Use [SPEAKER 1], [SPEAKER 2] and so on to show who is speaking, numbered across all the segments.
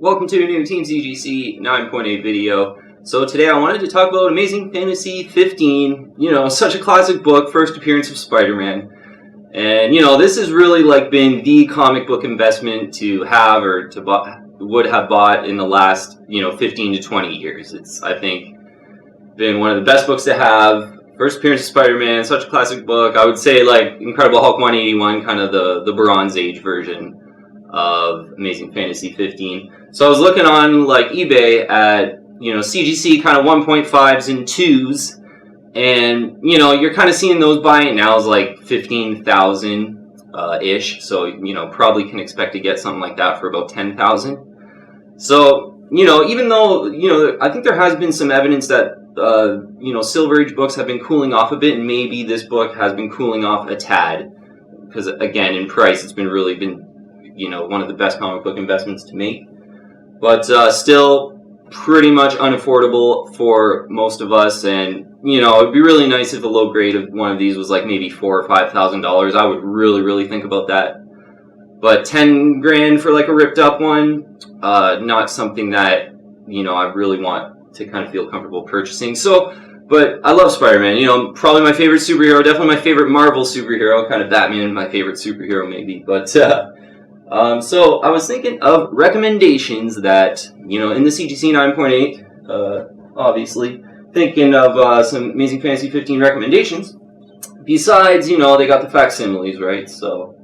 [SPEAKER 1] welcome to a new Team CGC 9.8 video. So today I wanted to talk about Amazing Fantasy 15, such a classic book, first appearance of Spider-Man. And, this has really been the comic book investment to have or would have bought in the last, 15 to 20 years. It's, I think, been one of the best books to have. First appearance of Spider-Man, such a classic book. I would say Incredible Hulk 181, kind of the Bronze Age version of Amazing Fantasy 15. So I was looking on eBay at CGC kind of 1.5s and 2s, and you're kind of seeing those buying now is 15,000 ish. So probably can expect to get something like that for about 10,000. So even though I think there has been some evidence that Silver Age books have been cooling off a bit, and maybe this book has been cooling off a tad because again in price it's been one of the best comic book investments to make, but still pretty much unaffordable for most of us. And it'd be really nice if a low grade of one of these was maybe $4,000 or $5,000. I would really think about that. But 10 grand for a ripped up one, not something that I really want to kind of feel comfortable purchasing. So, but I love Spider-Man. Probably my favorite superhero, definitely my favorite Marvel superhero. Kind of Batman, my favorite superhero maybe, but. So I was thinking of recommendations that, in the CGC 9.8, obviously, thinking of some Amazing Fantasy 15 recommendations. Besides, they got the facsimiles, right? So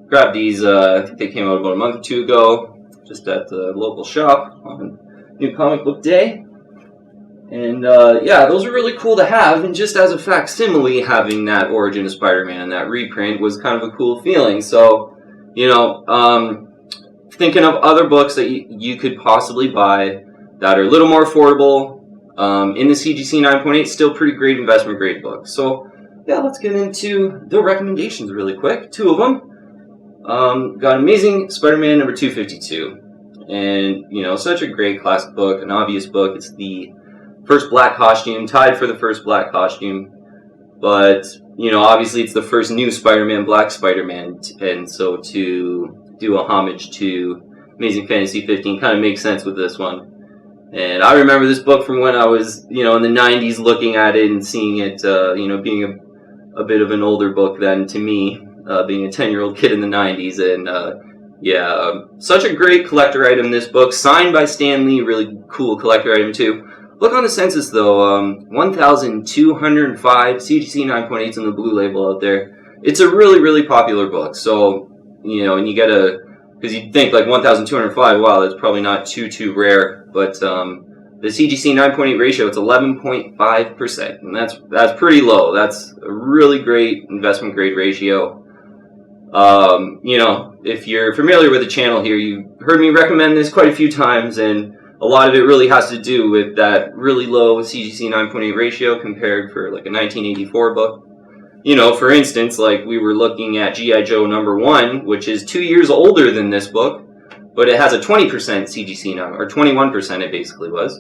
[SPEAKER 1] grab these, I think they came out about a month or two ago, just at the local shop on New Comic Book Day. And yeah, those are really cool to have, and just as a facsimile, having that Origin of Spider-Man and that reprint was kind of a cool feeling. So thinking of other books that you could possibly buy that are a little more affordable, in the CGC 9.8, still pretty great investment grade books. So, yeah, let's get into the recommendations really quick. Two of them. Got Amazing Spider-Man number 252. And, such a great classic book, an obvious book. It's the first black costume, tied for the first black costume. But, obviously it's the first new Spider-Man, Black Spider-Man, and so to do a homage to Amazing Fantasy 15 kind of makes sense with this one. And I remember this book from when I was, in the 90s looking at it and seeing it, being a bit of an older book then to me, being a 10-year-old kid in the 90s. And, yeah, such a great collector item, this book, signed by Stan Lee, really cool collector item too. Look on the census though, 1,205 CGC 9.8s on the blue label out there. It's a really popular book. So, and you get because you'd think 1,205, wow, that's probably not too rare. But the CGC 9.8 ratio, it's 11.5%, and that's pretty low. That's a really great investment grade ratio. If you're familiar with the channel here, you've heard me recommend this quite a few times, and a lot of it really has to do with that really low CGC 9.8 ratio compared for a 1984 book. For instance, we were looking at G.I. Joe number 1, which is 2 years older than this book, but it has a 20% CGC number, or 21% it basically was.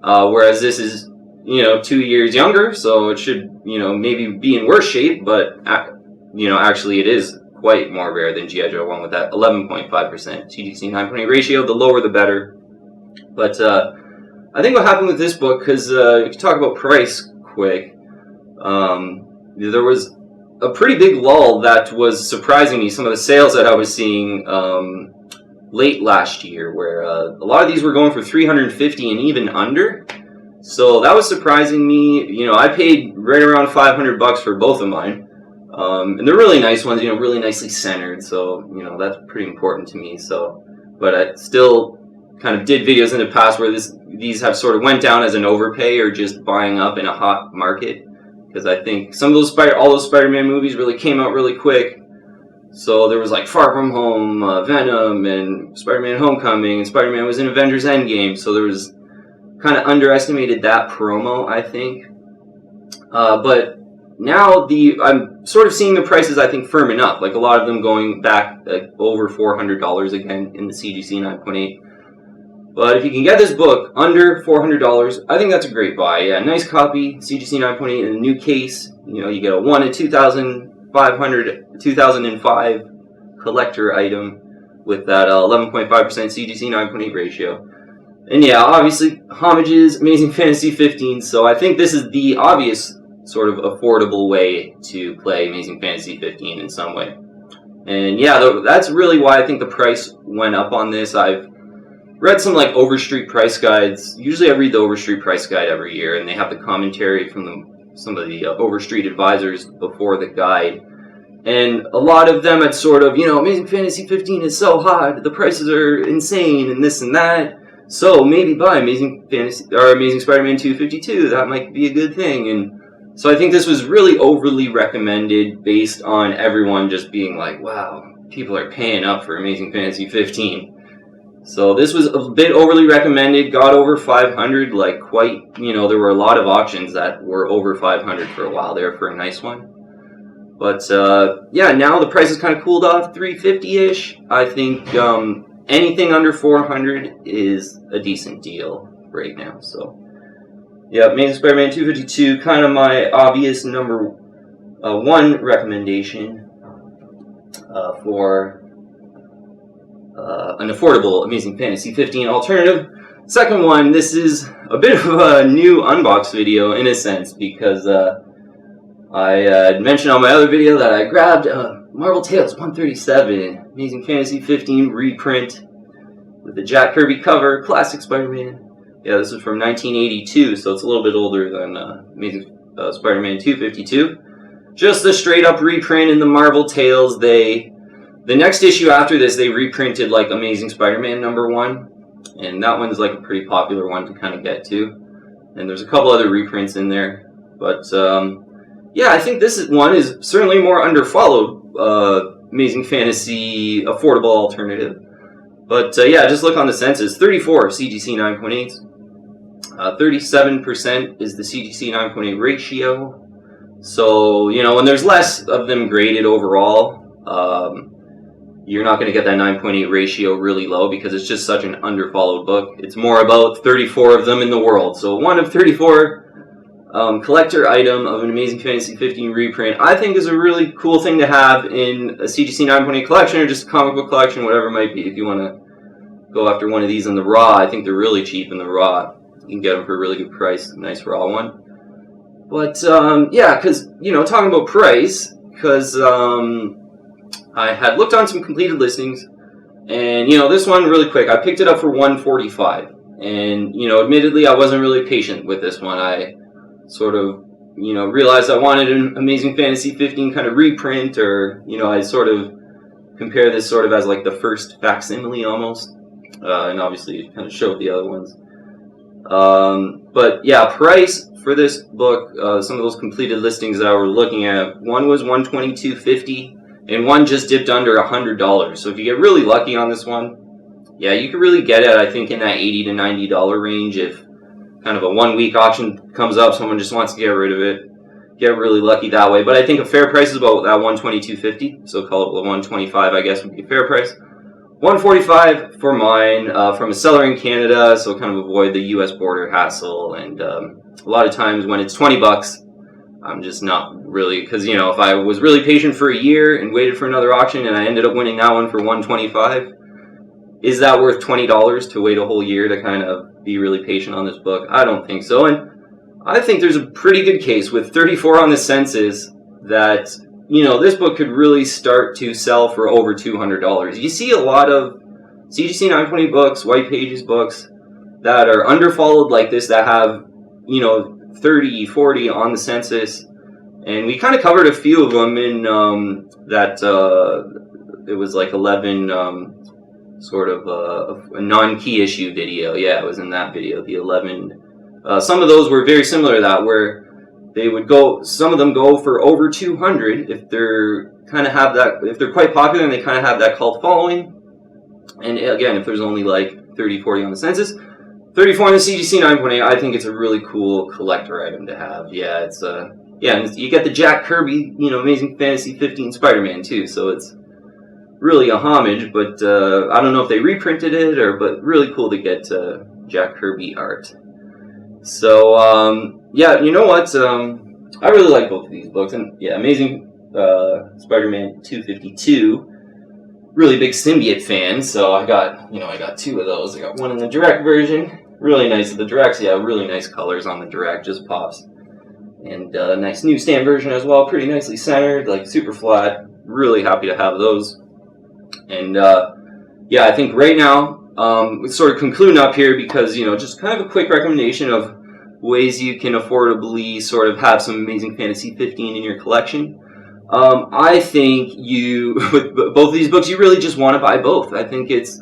[SPEAKER 1] Whereas this is, 2 years younger, so it should, maybe be in worse shape, but, actually it is quite more rare than G.I. Joe 1 with that 11.5% CGC 9.8 ratio. The lower the better. But I think what happened with this book, because if you talk about price quick, there was a pretty big lull that was surprising me. Some of the sales that I was seeing late last year, where a lot of these were going for $350 and even under. So that was surprising me. I paid right around $500 for both of mine, and they're really nice ones. Really nicely centered. So that's pretty important to me. So, but I still kind of did videos in the past where these have sort of went down as an overpay or just buying up in a hot market, because I think some of those all those Spider-Man movies really came out really quick. So there was Far From Home, Venom, and Spider-Man Homecoming, and Spider-Man was in Avengers Endgame, so there was kind of underestimated that promo, I think. But now I'm sort of seeing the prices, I think, firming up, a lot of them going back over $400 again in the CGC 9.8. But if you can get this book under $400, I think that's a great buy. Yeah, nice copy, CGC 9.8 in a new case. You get a 1 in 2005 collector item. with that 11.5% CGC 9.8 ratio. And yeah, obviously, homages, Amazing Fantasy 15, so I think this is the obvious sort of affordable way to play Amazing Fantasy 15 in some way. And yeah, that's really why I think the price went up on this. I've read some like Overstreet price guides. Usually I read the Overstreet price guide every year, and they have the commentary from some of the Overstreet advisors before the guide. And a lot of them had sort of, Amazing Fantasy 15 is so hot, the prices are insane, and this and that. So maybe buy Amazing Spider-Man 252. That might be a good thing. And so I think this was really overly recommended based on everyone just being like, wow, people are paying up for Amazing Fantasy 15. So this was a bit overly recommended, got over 500, like quite, there were a lot of auctions that were over 500 for a while there for a nice one. But yeah, now the price has kind of cooled off, 350-ish. I think anything under 400 is a decent deal right now. So yeah, Amazing Spider-Man 252, kind of my obvious number one recommendation for an affordable Amazing Fantasy 15 alternative. Second one, this is a bit of a new unbox video in a sense, because I mentioned on my other video that I grabbed Marvel Tales 137, Amazing Fantasy 15 reprint with the Jack Kirby cover, classic Spider-Man. Yeah, this is from 1982, so it's a little bit older than Amazing Spider-Man 252. Just a straight-up reprint in the Marvel Tales. The next issue after this, they reprinted like Amazing Spider-Man #1, and that one's like a pretty popular one to kind of get to. And there's a couple other reprints in there, but yeah, I think this one is certainly more underfollowed Amazing Fantasy affordable alternative. But yeah, just look on the census. 34 CGC 9.8. 37% is the CGC 9.8 ratio. So, when there's less of them graded overall, you're not going to get that 9.8 ratio really low because it's just such an underfollowed book. It's more about 34 of them in the world. So one of 34 collector item of an Amazing Fantasy 15 reprint, I think is a really cool thing to have in a CGC 9.8 collection or just a comic book collection, whatever it might be. If you want to go after one of these in the raw, I think they're really cheap in the raw. You can get them for a really good price, a nice raw one. But yeah, because, talking about price, because I had looked on some completed listings, and, this one, really quick, I picked it up for $145. And, admittedly, I wasn't really patient with this one. I sort of, realized I wanted an Amazing Fantasy 15 kind of reprint, or, I sort of compare this sort of as like the first facsimile almost, and obviously kind of showed the other ones. But yeah, price for this book, some of those completed listings that I were looking at, one was $122.50, and one just dipped under $100. So if you get really lucky on this one, yeah, you could really get it, I think, in that $80 to $90 range. If kind of a 1 week auction comes up, someone just wants to get rid of it, get really lucky that way. But I think a fair price is about that $122.50, so call it $125, I guess, would be a fair price. $145 for mine, from a seller in Canada, so kind of avoid the US border hassle. And a lot of times when it's $20, I'm just not really, because, if I was really patient for a year and waited for another auction and I ended up winning that one for $125, is that worth $20 to wait a whole year to kind of be really patient on this book? I don't think so. And I think there's a pretty good case with 34 on the census that, this book could really start to sell for over $200. You see a lot of CGC 9.8 books, white pages books that are underfollowed like this, that have, 30, 40 on the census. And we kind of covered a few of them in it was like 11 sort of a non-key issue video. Yeah, it was in that video, the 11. Some of those were very similar to that, where they would go, some of them go for over 200 if they're kind of have that, if they're quite popular and they kind of have that cult following. And again, if there's only like 30, 40 on the census, 34 on the CGC 9.8, I think it's a really cool collector item to have. Yeah, it's yeah, and you get the Jack Kirby, Amazing Fantasy 15 Spider-Man too, so it's really a homage. But I don't know if they reprinted it but really cool to get Jack Kirby art. So yeah, you know what? I really like both of these books, and yeah, Amazing Spider-Man 252. really big symbiote fan, so I got two of those. I got one in the direct version, really nice. The directs, yeah, really nice colors on the direct, just pops. And a nice newsstand version as well, pretty nicely centered, like super flat. Really happy to have those. And yeah, I think right now, we're sort of concluding up here because, just kind of a quick recommendation of ways you can affordably sort of have some Amazing Fantasy 15 in your collection. I think with both of these books, you really just want to buy both. I think it's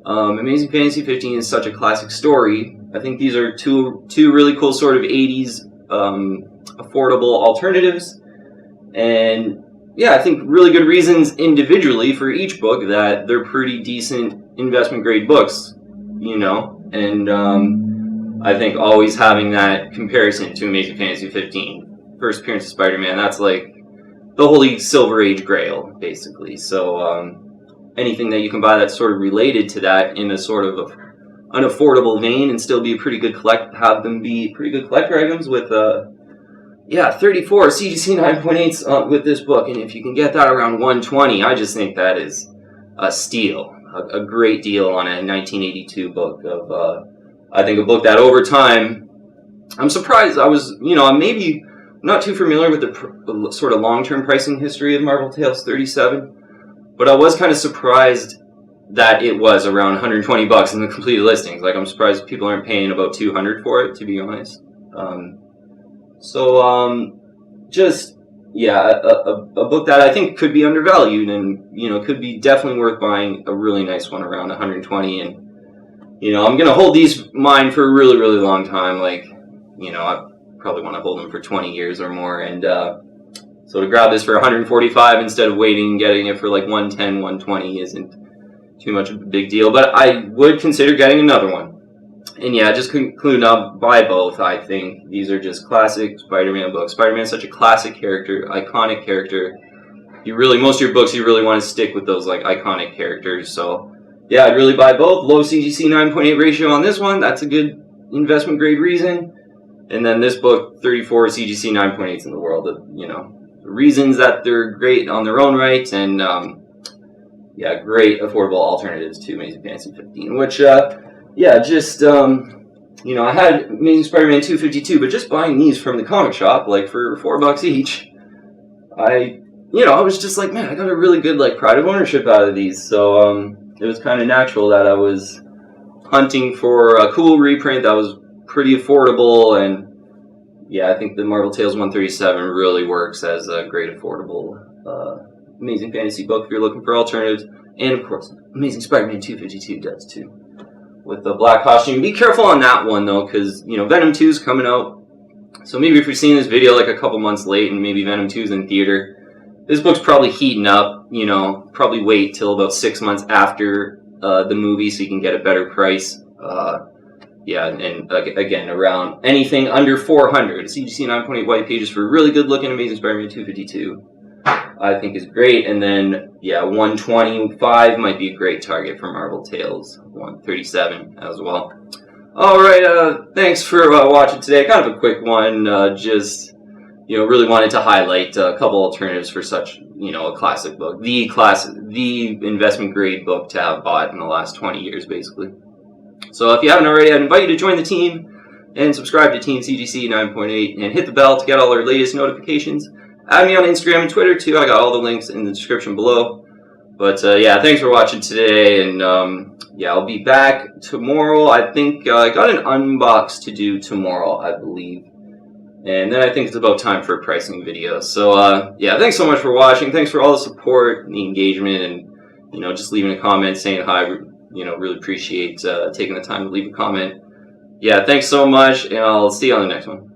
[SPEAKER 1] Amazing Fantasy 15 is such a classic story. I think these are two really cool sort of 80s affordable alternatives. And yeah, I think really good reasons individually for each book that they're pretty decent investment grade books, and I think always having that comparison to Amazing Fantasy 15, first appearance of Spider-Man, that's like the holy Silver Age Grail, basically. So anything that you can buy that's sort of related to that in a sort of an affordable vein and still be a pretty good have them be pretty good collector items with 34 CGC 9.8s with this book, and if you can get that around 120, I just think that is a steal, a great deal on a 1982 book of I think a book that over time, I'm surprised. I was, I'm maybe not too familiar with the sort of long-term pricing history of Marvel Tales 37, but I was kind of surprised that it was around 120 bucks in the completed listings. Like, I'm surprised people aren't paying about 200 for it, to be honest. A book that I think could be undervalued and, could be definitely worth buying a really nice one around 120. And, I'm going to hold mine for a really, really long time. Like, I probably want to hold them for 20 years or more. And so to grab this for 145 instead of waiting and getting it for like 110, 120 isn't too much of a big deal. But I would consider getting another one. And yeah, just concluding, I'll buy both. I think these are just classic Spider-Man books. Spider-Man's such a classic character, iconic character. Most of your books, you really want to stick with those like iconic characters. So yeah, I'd really buy both. Low CGC 9.8 ratio on this one. That's a good investment grade reason. And then this book, 34 CGC 9.8s in the world. Reasons that they're great on their own right. And great affordable alternatives to Amazing Fantasy 15, which... I had Amazing Spider-Man 252, but just buying these from the comic shop, like for $4 each, I was just like, man, I got a really good, like, pride of ownership out of these. So, it was kind of natural that I was hunting for a cool reprint that was pretty affordable. And yeah, I think the Marvel Tales 137 really works as a great affordable, Amazing Fantasy book if you're looking for alternatives. And of course, Amazing Spider-Man 252 does too, with the black costume. Be careful on that one though, because Venom 2 is coming out. So maybe if you're seeing this video like a couple months late and maybe Venom 2 is in theater, this book's probably heating up. Probably wait till about 6 months after the movie so you can get a better price. Again, around anything under 400. CGC 9.8 white pages for a really good looking Amazing Spider-Man 252. I think is great. And then 125 might be a great target for Marvel Tales 137 as well. Alright, thanks for watching today. Kind of a quick one, really wanted to highlight a couple alternatives for such, a classic book. The investment grade book to have bought in the last 20 years, basically. So if you haven't already, I'd invite you to join the team and subscribe to Team CGC 9.8 and hit the bell to get all our latest notifications. Add me on Instagram and Twitter too. I got all the links in the description below. But thanks for watching today, and I'll be back tomorrow. I think I got an unbox to do tomorrow, I believe. And then I think it's about time for a pricing video. So thanks so much for watching. Thanks for all the support and the engagement, and just leaving a comment saying hi. Really appreciate taking the time to leave a comment. Yeah, thanks so much, and I'll see you on the next one.